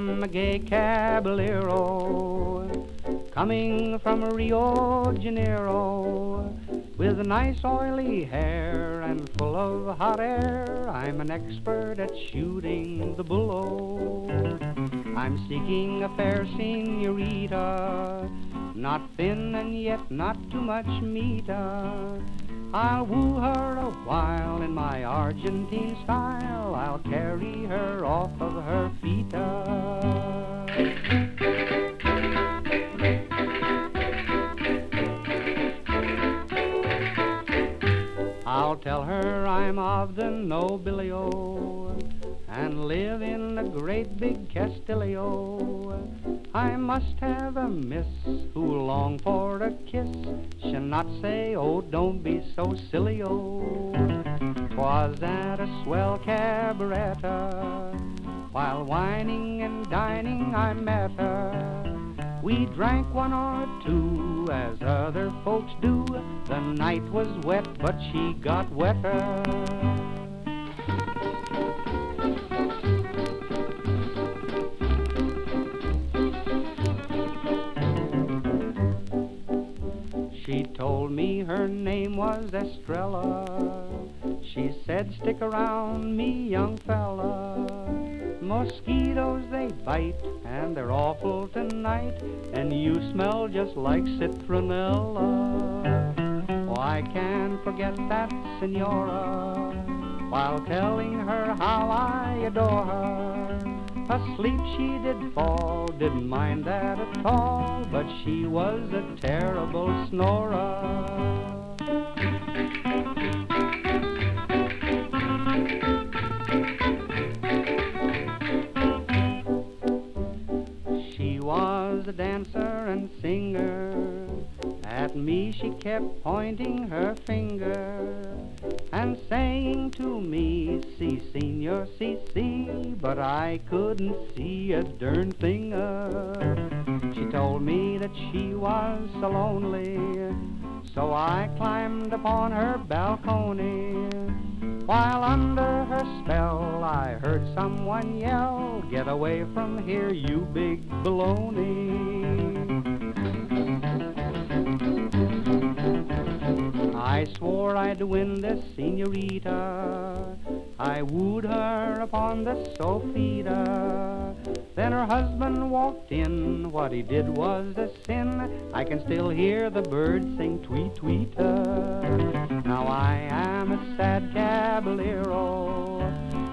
I'm a gay Caballero, coming from Rio Janeiro, with nice oily hair and full of hot air. I'm an expert at shooting the bull. I'm seeking a fair senorita, not thin and yet not too much meat. I'll woo her a while in my Argentine style. I'll carry her off of her feet. I'll tell her I'm of the nobilio and live in a great big Castillo. I must have a miss who'll long for a kiss. She'll not say, oh, don't be so silly-o. 'Twas at a swell cabaret, while wining and dining I met her. We drank one or two, as other folks do. The night was wet, but she got wetter. She told me her name was Estrella. She said, stick around me, young fella. Mosquitoes, they bite, and they're awful tonight, and you smell just like citronella. Oh, I can't forget that senora, while telling her how I adore her. Asleep she did fall, didn't mind that at all, but she was a terrible snorer. She was a dancer and singer. At me she kept pointing her finger and saying to me, "Si, senor, si, si," but I couldn't see a darn thing. She told me that she was so lonely, so I climbed upon her balcony. While under her spell I heard someone yell, "Get away from here, you big baloney." I swore I'd win this senorita. I wooed her upon the sofita. Then her husband walked in. What he did was a sin. I can still hear the birds sing tweet, tweet. Now I am a sad caballero,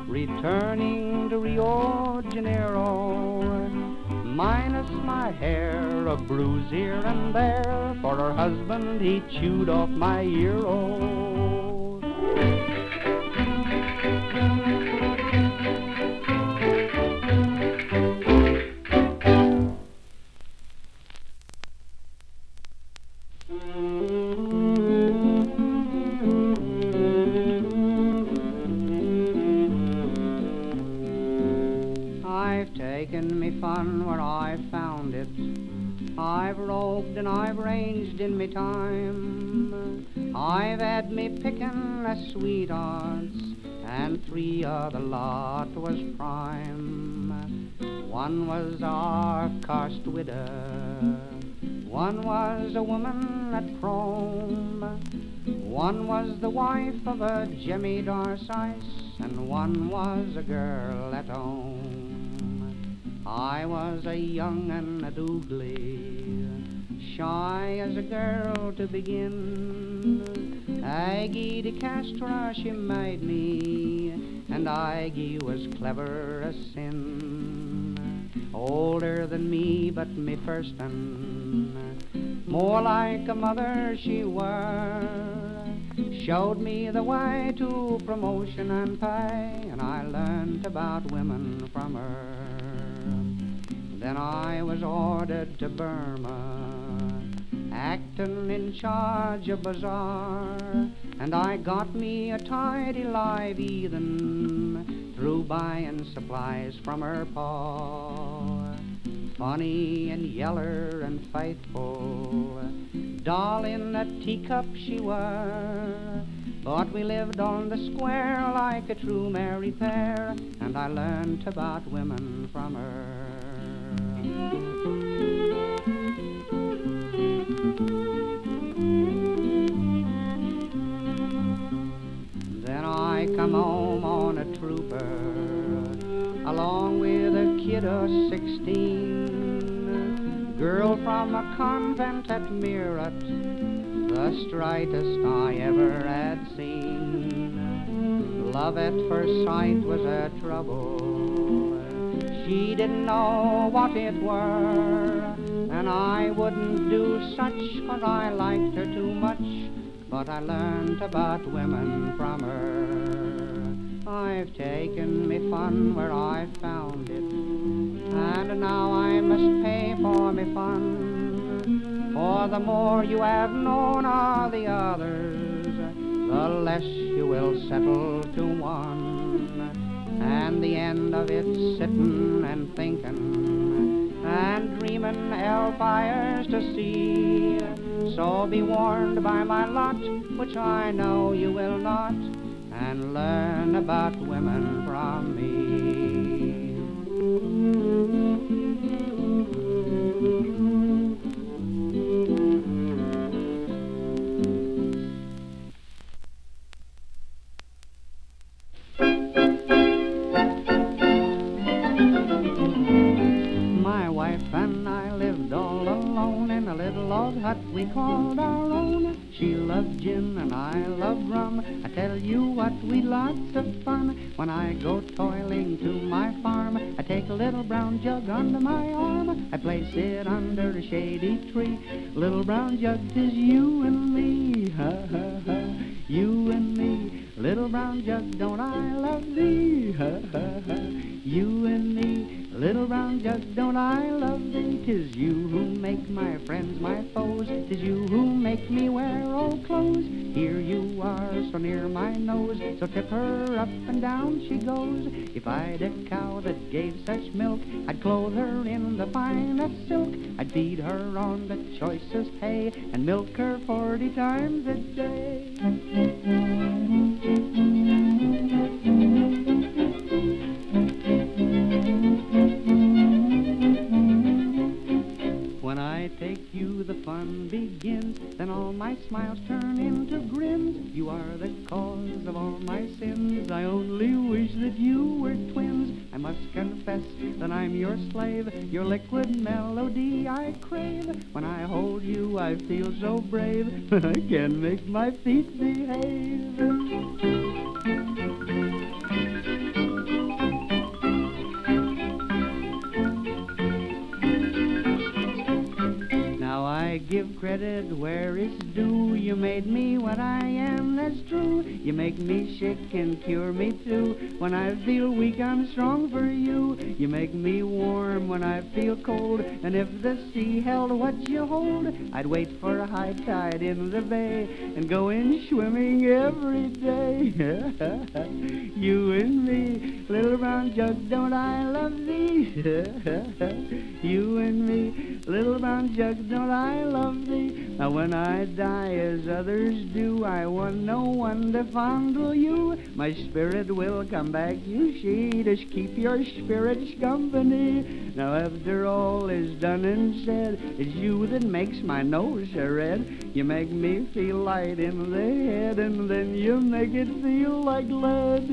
returning to Rio Janeiro, minus my hair, a bruise here and there, for her husband, he chewed off my ear. Oh. I've taken me fun where I found it. I've roved and I've ranged in me time. I've had me pickin' a sweethearts, and 3 of the lot was prime. One was our cursed widow, one was a woman at prom, one was the wife of a Jimmy Darcice, and one was a girl at home. I was a young and a doogly, shy as a girl to begin. Aggie de Castra, she made me, and Aggie was clever as sin. Older than me, but me first un, more like a mother she were. Showed me the way to promotion and pay, and I learned about women from her. Then I was ordered to Burma, actin' in charge of bazaar, and I got me a tidy live heathen through buying supplies from her pa. Funny and yeller and faithful, doll in a teacup she were, but we lived on the square like a true married pair, and I learned about women from her. was 16. Girl from a convent at Meerut, the straightest I ever had seen. Love at first sight was a trouble. She didn't know what it were, and I wouldn't do such 'cause I liked her too much. But I learned about women from her. I've taken me fun where I found it, and now I must pay for me fun. For the more you have known of the others, the less you will settle to one. And the end of it's sittin' and thinkin' and dreamin' hellfires to see. So be warned by my lot, which I know you will not, and learn about women from me. My wife and I lived all alone in a little old hut we called our own. She loved gin and I loved rum. I tell you what, we'd lots of fun. When I go toiling to my farm, I take a little brown jug under my arm. I place it under a shady tree. Little brown jug, 'tis you and me, ha ha ha, you and me. Little brown jug, don't I love thee, ha ha ha, you and me. Little brown jug, don't I love thee? 'Tis you who make my friends my foes. 'Tis you who make me wear old clothes. Here you are, so near my nose, so tip her up and down she goes. If I'd a cow that gave such milk, I'd clothe her in the finest silk. I'd feed her on the choicest hay and milk her 40 times a day. When I take you, the fun begins. Then all my smiles turn into grins. You are the cause of all my sins. I only wish that you were twins. I must confess that I'm your slave. Your liquid melody I crave. When I hold you, I feel so brave. I can make my feet behave. I give credit where it's due. You made me what I am, that's true. You make me sick and cure me too. When I feel weak, I'm strong for you. You make me warm when I feel cold. And if the sea held what you hold, I'd wait for a high tide in the bay and go in swimming every day. You and me, little brown jug, don't I love thee? You and me, little brown jug, don't I love thee? Now when I die as others do, I want no one to fondle you. My spirit will come back, you see, to keep your spirits company. Now after all is done and said, it's you that makes my nose so red. You make me feel light in the head, and then you make it feel like lead.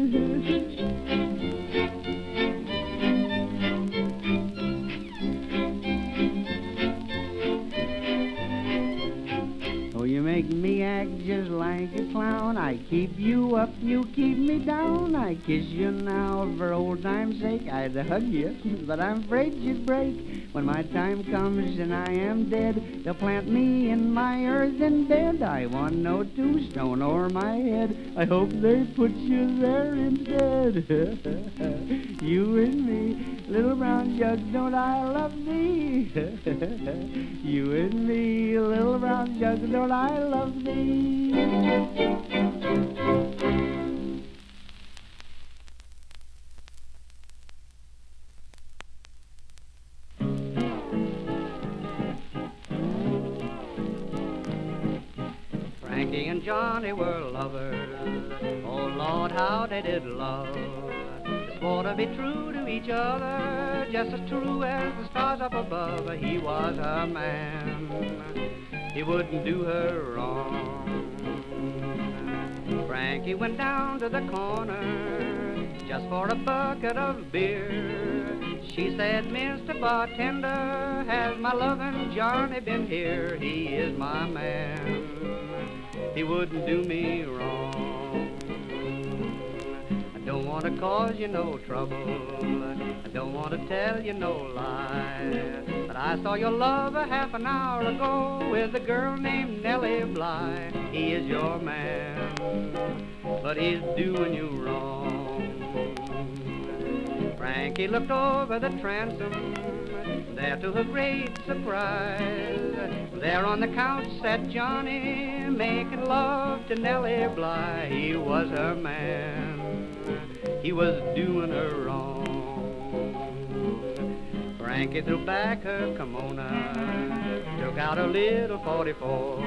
You make me act just like a clown. I keep you up, you keep me down. I kiss you now for old time's sake. I'd hug you, but I'm afraid you'd break. When my time comes and I am dead, they'll plant me in my earthen bed. I want no tombstone o'er my head. I hope they put you there instead. You and me, little brown jug, don't I love thee? You and me, little brown jug, don't I love thee? Frankie and Johnny were lovers. Oh Lord, how they did love. They swore to be true to each other, just as true as the stars up above. He was a man, he wouldn't do her wrong. Frankie went down to the corner just for a bucket of beer. She said, Mr. Bartender, has my lovin' Johnny been here? He is my man, he wouldn't do me wrong. I don't want to cause you no trouble, I don't want to tell you no lie, but I saw your lover half an hour ago with a girl named Nellie Bly. He is your man, but he's doing you wrong. Frankie looked over the transom, there to her great surprise, there on the couch sat Johnny, making love to Nellie Bly. He was her man, he was doing her wrong. Frankie threw back her kimono, took out a little 44.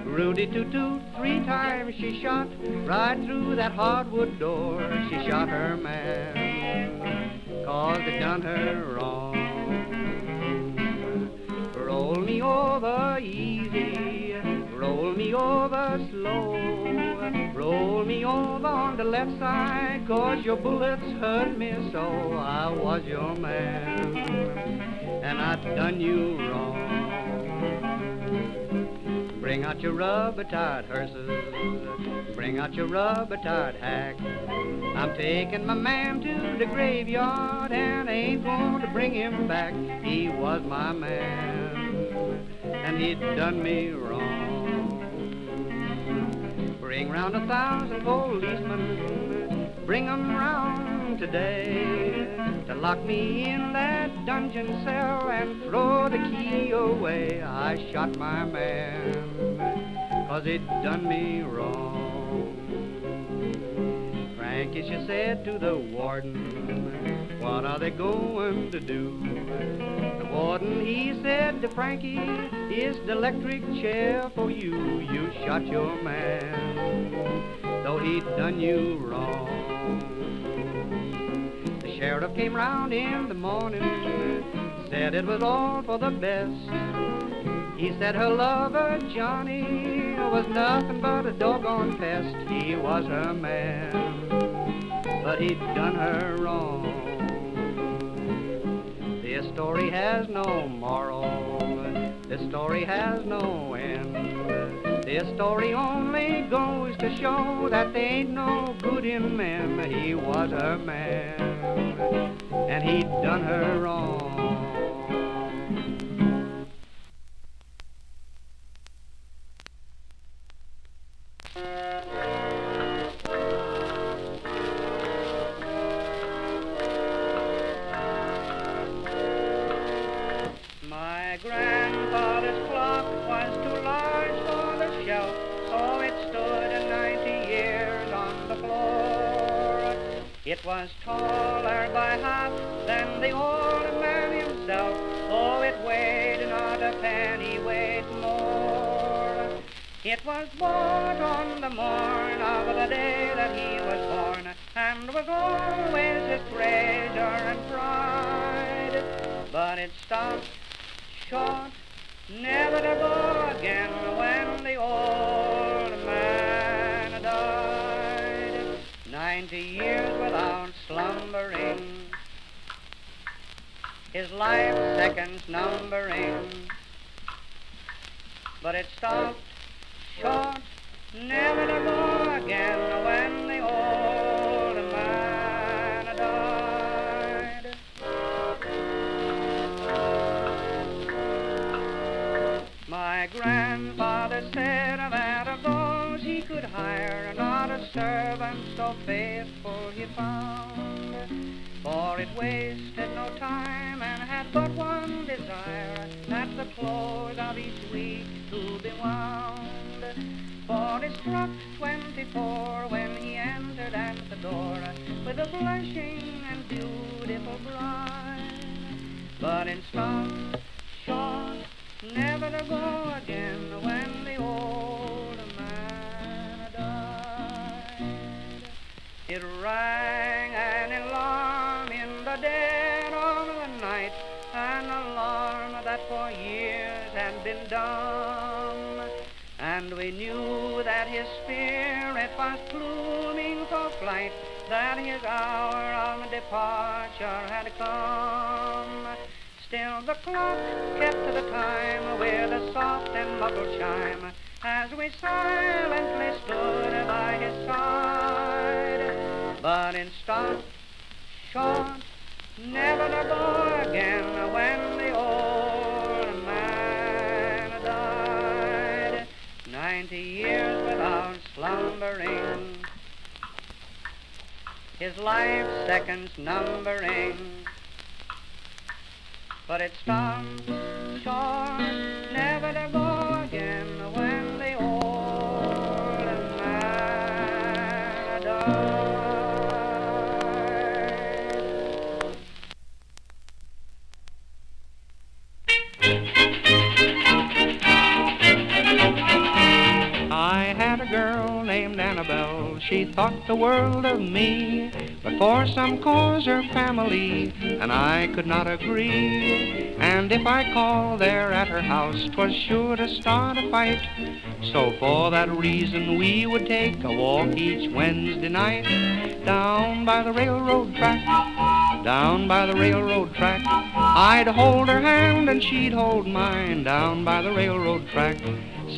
Rudy toot-toot, 3 times she shot, right through that hardwood door. She shot her man, 'cause they done her wrong. Roll me over easy, roll me over slow, roll me over on the left side, 'cause your bullets hurt me so. I was your man, and I done you wrong. Bring out your rubber-tired hearses, bring out your rubber-tired hack. I'm taking my man to the graveyard, and I ain't going to bring him back. He was my man, and he'd done me wrong. Bring round 1,000 policemen, bring 'em round today, to lock me in that dungeon cell and throw the key away. I shot my man, 'cause it done me wrong. Frankie, she said to the warden, what are they going to do? The warden, he said to Frankie, it's the electric chair for you. You shot your man, though he'd done you wrong. The sheriff came round in the morning, said it was all for the best. He said her lover, Johnny, was nothing but a doggone pest. He was her man, but he'd done her wrong. This story has no moral, this story has no end. This story only goes to show that there ain't no good in men. He was her man, and he'd done her wrong. My grandfather's clock was too large for the shelf, so it stood 90 years on the floor. It was taller by half than the old man himself, oh, it weighed not a pennyweight more. It was bought on the morn of the day that he was born, and was always his treasure and pride. But it stopped short, never to go again when the old man died. 90 years without slumbering, his life seconds numbering. But it stopped short, never to go again when the old man died. My grandfather said that of those he could hire, not a servant so faithful he found, for it wasted no time and had but one desire, that the close of each week to be wound. For it struck 24 when he entered at the door, with a blushing and beautiful bride. But it stopped short, never to go again when the old man died. It rang an alarm in the dead of the night, an alarm that for years had been dumb, and we knew that his spirit was pluming for flight that his hour of departure had come. Still the clock kept to the time with a soft and muffled chime as we silently stood by his side. But in stark, short, never to go again when the old man died. 90 years without slumbering, his life seconds numbering. But it stopped short, never to go again when the old man died. I had a girl named Annabelle, she thought the world of me, but for some cause her family and I could not agree. And if I called there at her house, 'twas sure to start a fight. So for that reason we would take a walk each Wednesday night down by the railroad track, down by the railroad track. I'd hold her hand and she'd hold mine down by the railroad track.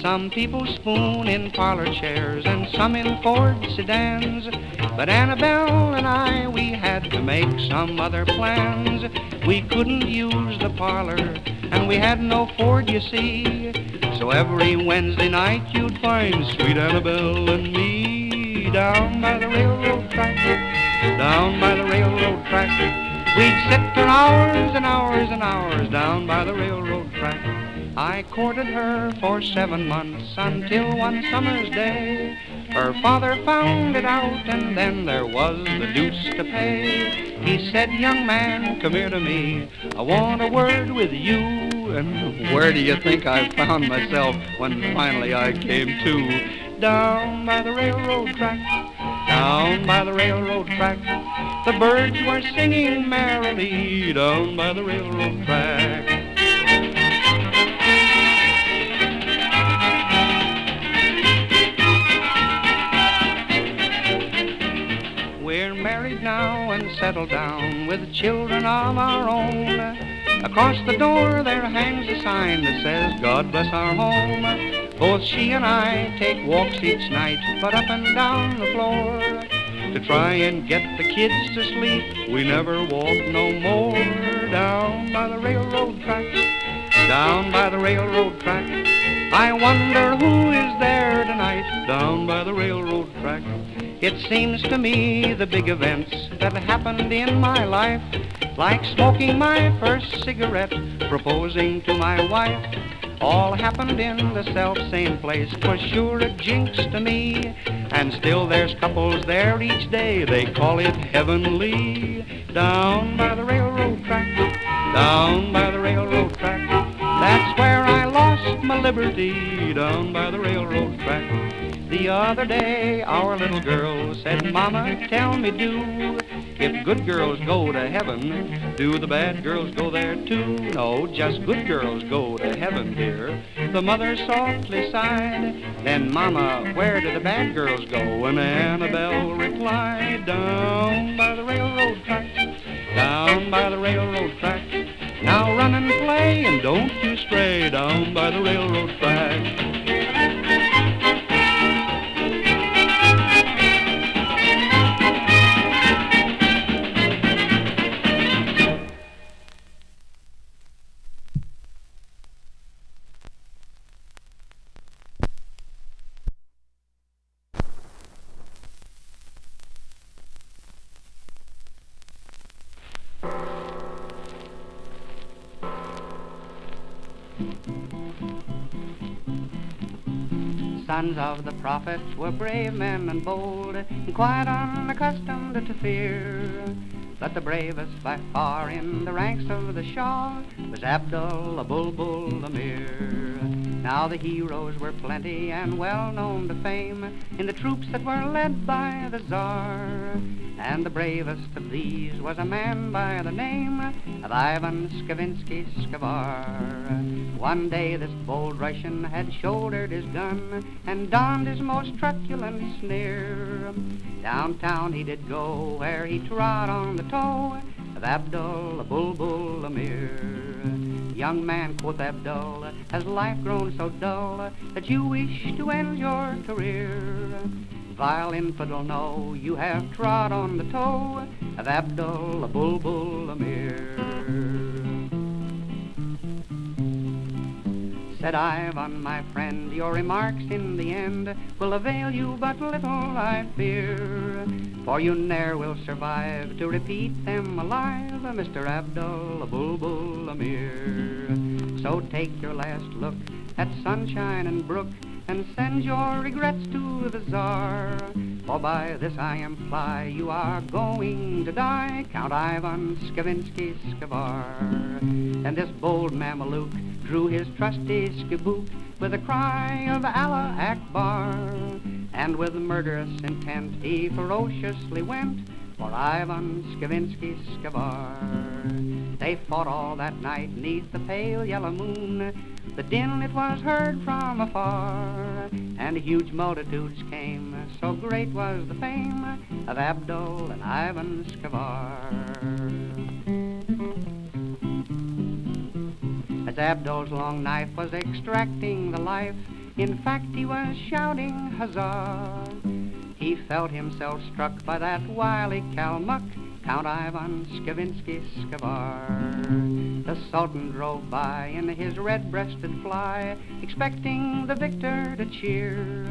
Some people spoon in parlor chairs and some in Ford sedans, but Annabelle and I, we had to make some other plans. We couldn't use the parlor and we had no Ford, you see. So every Wednesday night you'd find sweet Annabelle and me down by the railroad track, down by the railroad track. We'd sit for hours and hours and hours down by the railroad track. I courted her for 7 months until one summer's day her father found it out, and then there was the deuce to pay. He said, "Young man, come here to me, I want a word with you." And where do you think I found myself when finally I came to? Down by the railroad track, down by the railroad track. The birds were singing merrily down by the railroad track. We're married now and settled down with children of our own. Across the door there hangs a sign that says, "God bless our home." Both she and I take walks each night, but up and down the floor. To try and get the kids to sleep, we never walk no more. Down by the railroad track, down by the railroad track. I wonder who is there tonight, down by the railroad track. It seems to me the big events that happened in my life, like smoking my first cigarette, proposing to my wife, all happened in the self-same place. 'Twas sure a jinx to me, and still there's couples there each day, they call it heavenly. Down by the railroad track, down by the railroad track. That's where I lost my liberty, down by the railroad track. The other day our little girl said, "Mama, tell me, do, if good girls go to heaven, do the bad girls go there too?" "No, just good girls go to heaven, dear," the mother softly sighed. "Then, Mama, where do the bad girls go?" And Annabelle replied, "Down by the railroad track, down by the railroad track. Now run and play and don't you stray down by the railroad track." Sons of the prophets were brave men and bold, and quite unaccustomed to fear. But the bravest by far in the ranks of the Shah was Abdullah Bulbul Amir. Now the heroes were plenty and well known to fame in the troops that were led by the Tsar. And the bravest of these was a man by the name of Ivan Skavinsky-Skavar. One day this bold Russian had shouldered his gun and donned his most truculent sneer. Downtown he did go, where he trod on the toe of Abdul Bulbul Amir. Young man, quoth Abdul, has life grown so dull that you wish to end your career? Vile infidel, no, you have trod on the toe of Abdul Bulbul Amir. Said Ivan, my friend, your remarks in the end will avail you but little, I fear, for you ne'er will survive to repeat them alive, Mr. Abdul Bulbul Amir. So take your last look at sunshine and brook and send your regrets to the Tsar, for by this I imply you are going to die, Count Ivan Skavinsky-Skavar. And this bold Mameluke drew his trusty skiboot with a cry of Allah Akbar, and with murderous intent he ferociously went for Ivan Skavinsky-Skavar. They fought all that night 'neath the pale yellow moon. The din it was heard from afar, and huge multitudes came, so great was the fame of Abdul and Ivan Skavar. As Abdul's long knife was extracting the life, in fact he was shouting huzzah, he felt himself struck by that wily Kalmuck, Count Ivan Skavinsky-Skavar. The Sultan drove by in his red-breasted fly, expecting the victor to cheer,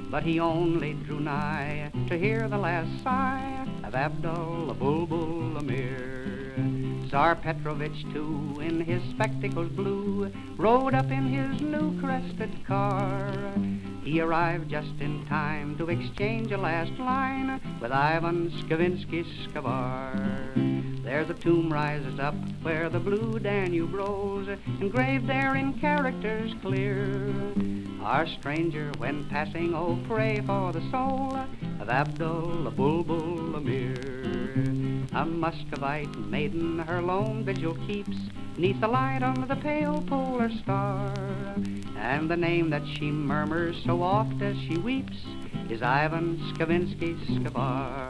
but he only drew nigh to hear the last sigh of Abdul Bulbul Amir. Tsar Petrovich, too, in his spectacles blue, rode up in his new crested car. He arrived just in time to exchange a last line with Ivan Skavinsky-Skavar. There the tomb rises up where the blue Danube rose, engraved there in characters clear. Our stranger, when passing, oh, pray for the soul of Abdul Bulbul Amir. A Muscovite maiden her lone vigil keeps 'neath the light of the pale polar star, and the name that she murmurs so oft as she weeps is Ivan Skavinsky-Skavar.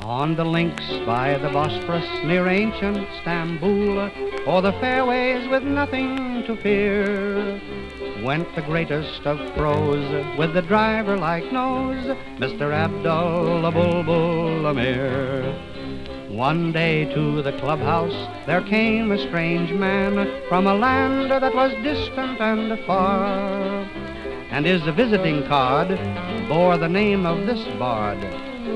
On the links by the Bosphorus near ancient Stamboul, o'er the fairways with nothing to fear, went the greatest of pros with the driver-like nose, Mr. Abdul Bulbul Amir. One day to the clubhouse there came a strange man from a land that was distant and far, and his visiting card bore the name of this bard,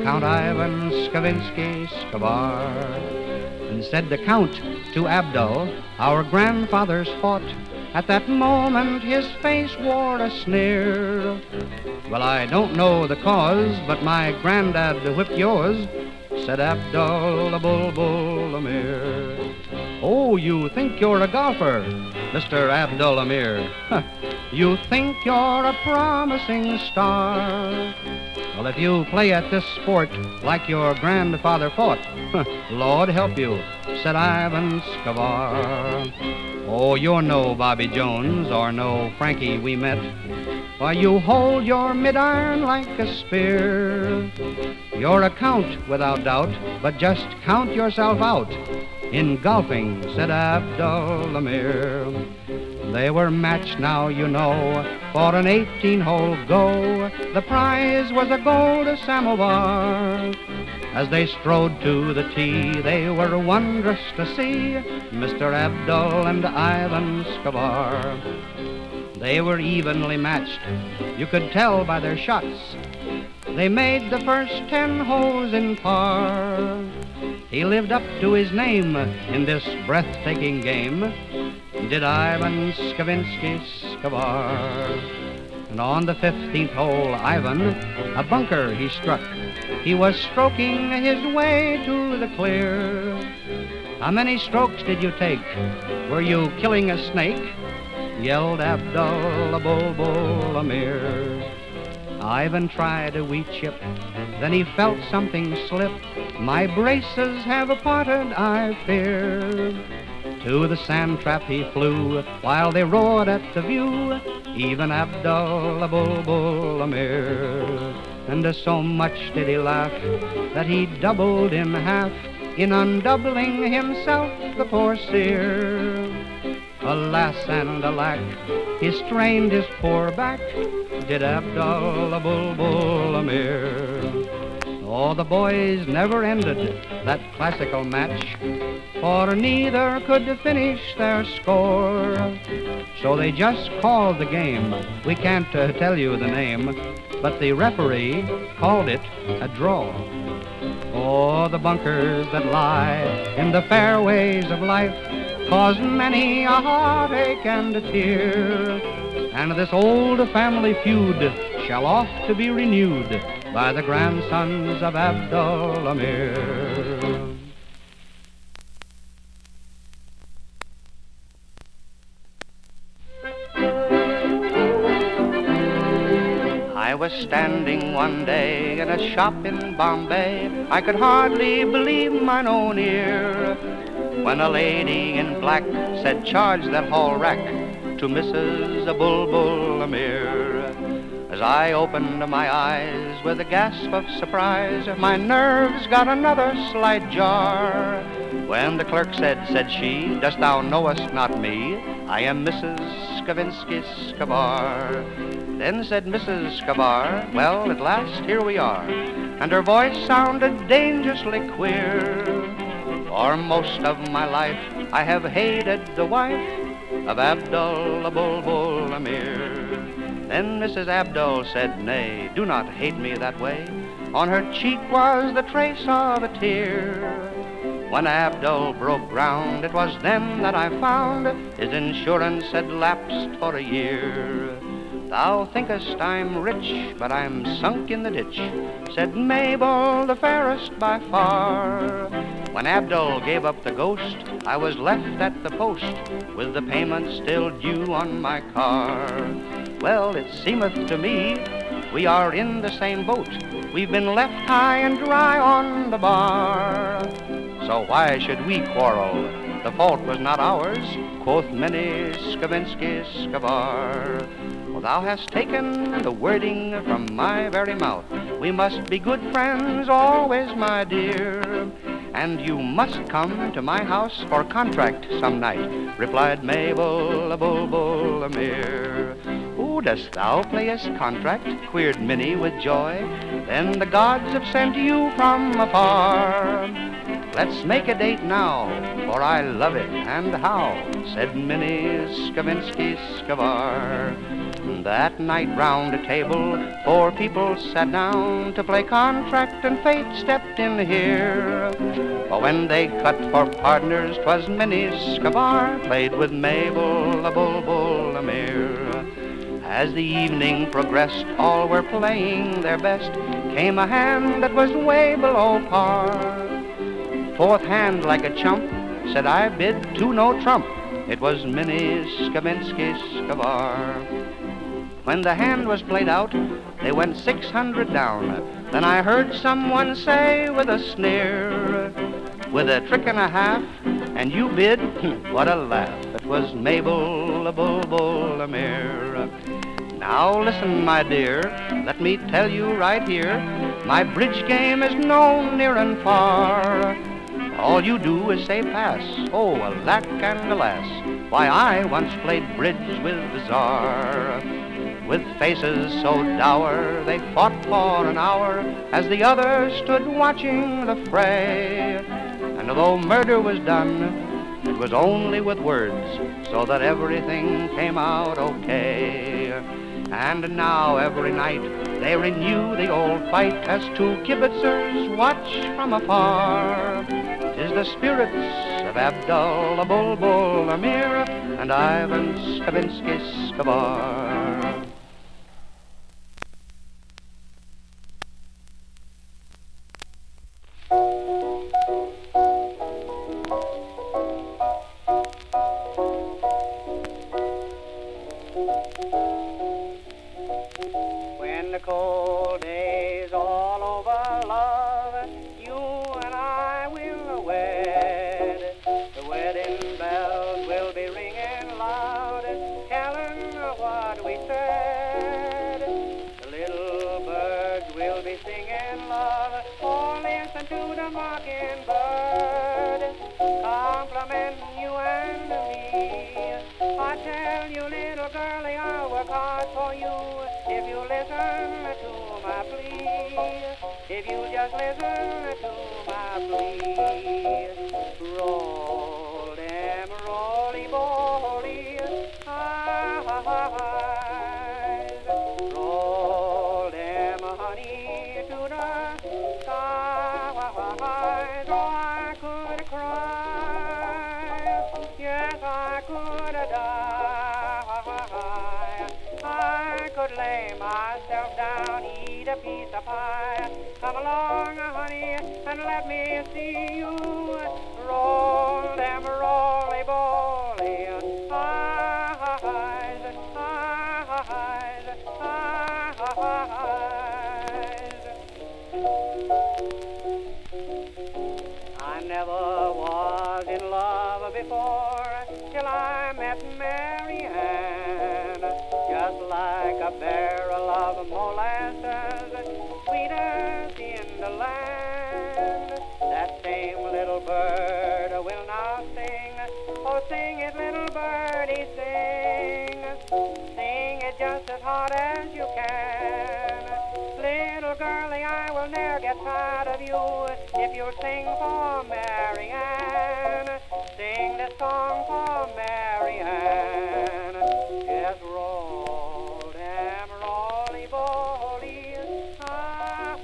Count Ivan Skavinsky-Skavar. And said the Count to Abdul, our grandfathers fought. At that moment his face wore a sneer. Well, I don't know the cause, but my granddad whipped yours, said Abdul Bulbul Amir. Oh, you think you're a golfer, Mr. Abdul Amir. You think you're a promising star. Well, if you play at this sport like your grandfather fought, Lord help you, said Ivan Skavar. Oh, you're no Bobby Jones or no Frankie we met. Why, you hold your mid-iron like a spear. You're a count without doubt, but just count yourself out in golfing, said Abdul Amir. They were matched now, you know, for an 18-hole go. The prize was a gold samovar. As they strode to the tee, they were wondrous to see, Mr. Abdul and Ivan Skavar. They were evenly matched, you could tell by their shots. They made the first 10 holes in par. He lived up to his name in this breathtaking game, did Ivan Skavinsky-Skavar. And on the 15th hole, Ivan, a bunker he struck. He was stroking his way to the clear. How many strokes did you take? Were you killing a snake? Yelled Abdul Bulbul Amir. Ivan tried a wheat chip, then he felt something slip. My braces have parted, I fear. To the sand trap he flew, while they roared at the view, even Abdul Bulbul Amir. And so much did he laugh that he doubled in half, in undoubling himself, the poor seer. Alas and alack, he strained his poor back, did Abdul Bulbul Amir. Oh, the boys never ended that classical match, for neither could finish their score. So they just called the game. We can't tell you the name, but the referee called it a draw. Oh, the bunkers that lie in the fairways of life cause many a heartache and a tear. And this old family feud shall oft to be renewed by the grandsons of Abdul Amir. I was standing one day in a shop in Bombay. I could hardly believe mine own ear when a lady in black said, "Charge that hall rack to Mrs. Bulbul Amir." As I opened my eyes with a gasp of surprise, my nerves got another slight jar. When the clerk said she, "Dost thou knowest not me? I am Mrs. Skavinsky Skavar." Then said Mrs. Skavar, "Well, at last here we are." And her voice sounded dangerously queer. For most of my life I have hated the wife of Abdul Bulbul Amir. Then Mrs. Abdul said, "Nay, do not hate me that way." On her cheek was the trace of a tear. When Abdul broke ground, it was then that I found his insurance had lapsed for a year. "Thou thinkest I'm rich, but I'm sunk in the ditch," said Mabel, the fairest by far. When Abdul gave up the ghost, I was left at the post with the payment still due on my car. Well, it seemeth to me we are in the same boat. We've been left high and dry on the bar. So why should we quarrel? The fault was not ours, quoth many Skavinsky Skavar. Well, thou hast taken the wording from my very mouth. We must be good friends always, my dear. And you must come to my house for contract some night, replied Mabel Bulbul Amir. "Oh, dost thou play us contract?" queered Minnie with joy. "Then the gods have sent you from afar. Let's make a date now, for I love it, and how," said Minnie Skavinsky Skavar. That night round a table 4 people sat down to play contract, and fate stepped in here. For when they cut for partners, 'twas Minnie Skavar played with Mabel Bulbul Amir. As the evening progressed, all were playing their best. Came a hand that was way below par. 4th hand like a chump, said I bid 2 no trump. It was Minnie Skavinsky Skavar. When the hand was played out, they went 600 down. Then I heard someone say with a sneer, "With a trick and a half, and you bid, what a laugh." It was Mabel Bulbul Amir. Now listen, my dear, let me tell you right here, my bridge game is known near and far. All you do is say pass, oh, alack and alas, why I once played bridge with the Tsar. With faces so dour, they fought for an hour, as the others stood watching the fray. And though murder was done, it was only with words, so that everything came out okay. And now every night they renew the old fight, as 2 kibitzers watch from afar. 'Tis the spirits of Abdul Bulbul Amir and Ivan Skavinsky Skavar. When the cold day's all over, love, you and I will wed. The wedding bells will be ringing loud, telling what we said. The little birds will be singing, love, oh, listen to the mockingbird, complimenting you and me. I tell you, little girlie, I'll work hard for you if you listen to my plea. If you just listen to my plea. Roll them roly-poly eyes. Roll them, honey, to the skies. Oh, I could cry. Yes, I could die. I could lay myself down, eat a piece of pie. Come along, honey, and let me see you roll them roly-poly eyes, eyes, eyes. I never was in love before till I met Mary Ann. Just like a barrel of molasses, sweetest in the land. That same little bird will now sing. Oh, sing it, little birdie, sing. Sing it just as hard as you can. Little girlie, I will ne'er get tired of you if you'll sing for Mary Ann. Sing this song for Mary Ann. Yes, roll them roly-poly eyes.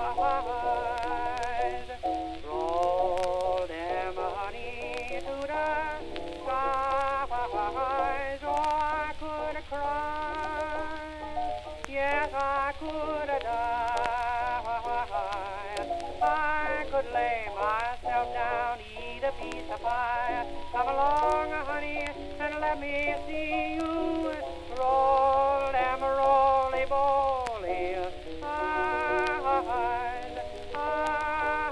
Roll them, honey, to the skies. Oh, I could cry. Yes, I could die. I could lay myself down, eat a piece of pie. Come along, honey, and let me see you roll them roly-poly eyes, eyes, eyes.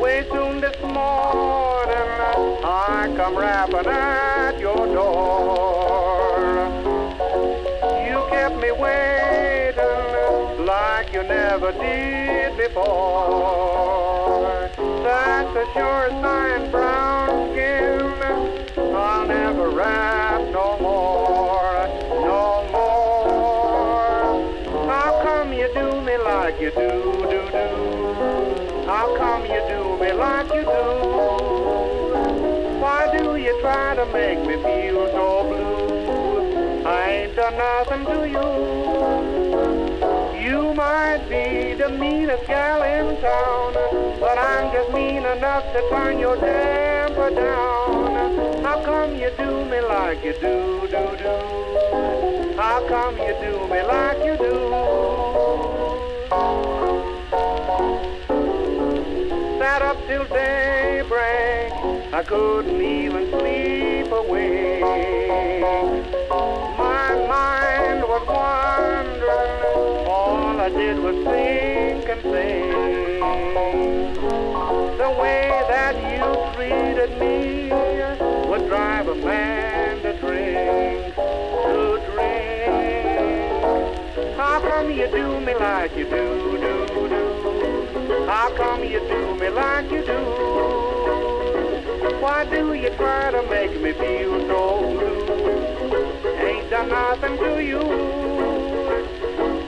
Way soon this morning, I come rapping at your door. You kept me waiting like you never did before. That's a sure sign, brown skin, I'll never rap no more, no more. How come you do me like you do? How come you do me like you do? Why do you try to make me feel so blue? I ain't done nothing to you. You might be the meanest gal in town, but I'm just mean enough to turn your temper down. How come you do me like you do? How come you do me like you do? Sat up till daybreak, I couldn't even sleep away. My mind was wandering, all I did was think and say. The way that you treated me would drive a man to drink, How come you do me like you do? How come you do me like you do? Why do you try to make me feel so blue? Ain't done nothing to you.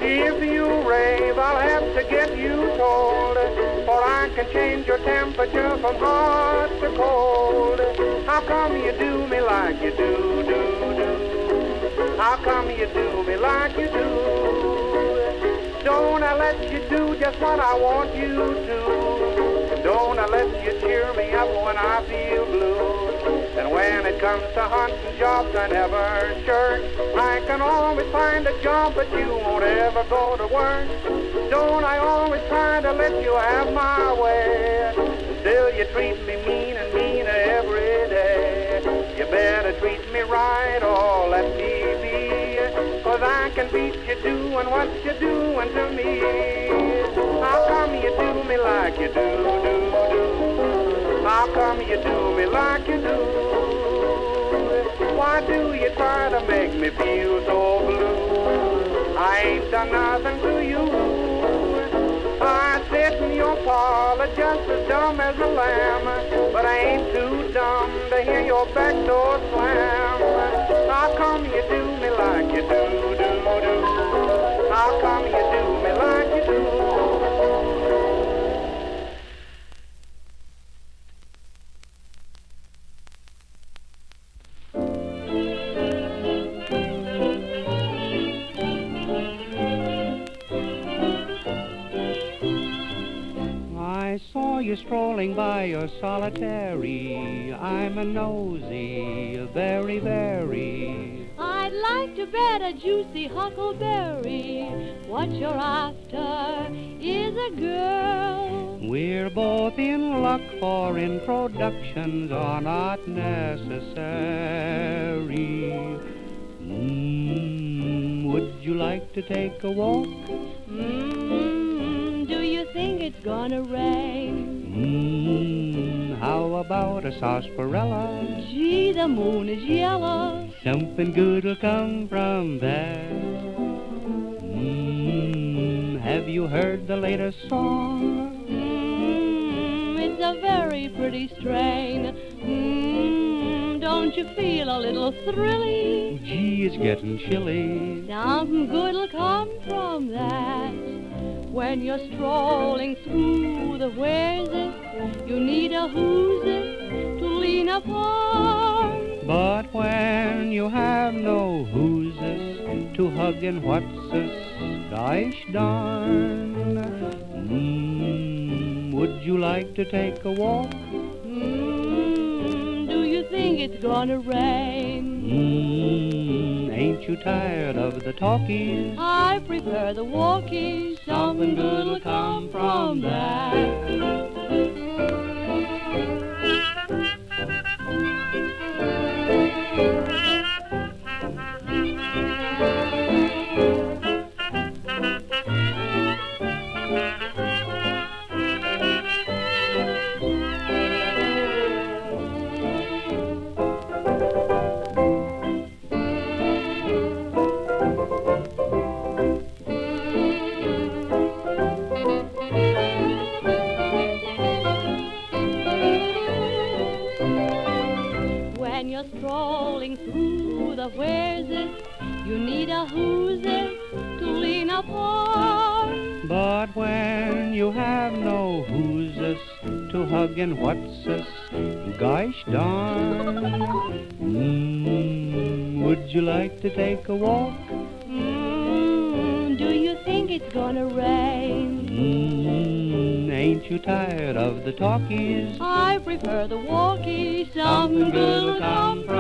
If you rave, I'll have to get you told, for I can change your temperature from hot to cold. How come you do me like you do? How come you do me like you do? Don't I let you do just what I want you to? Don't I let you comes to hunting jobs, I never shirk. I can always find a job, but you won't ever go to work. Don't I always try to let you have my way? Still you treat me mean and meaner every day. You better treat me right or let me be, 'cause I can beat you doing what you're doing to me. How come you do me like you do? How come you do me like you do? Why do you try to make me feel so blue? I ain't done nothing to you. I sit in your parlor just as dumb as a lamb, but I ain't too dumb to hear your back door slam. How come you do me like you do? How come you do me like you do? I saw you strolling by, you're solitary. I'm a nosy, very, very. I'd like to bet a juicy huckleberry. What you're after is a girl. We're both in luck, for introductions are not necessary. Would you like to take a walk? Do you think it's gonna rain? How about a sarsaparilla? Gee, the moon is yellow. Something good'll come from that. Have you heard the latest song? It's a very pretty strain. Don't you feel a little thrilly? Gee, it's getting chilly. Something good'll come from that. When you're strolling through the where's it, you need a who's it to lean upon. But when you have no who's this to hug and what's this, gosh darn. Would you like to take a walk? Do you think it's gonna rain? Ain't you tired of the talkies? I prefer the walkies. Something good'll come from that. When you're strolling through the where's it, you need a who's it to lean upon. But when you have no who's this to hug and what's this, gosh darn. Would you like to take a walk? Do you think it's gonna rain? Ain't you tired of the talkies? I prefer the walkies. Something good'll come from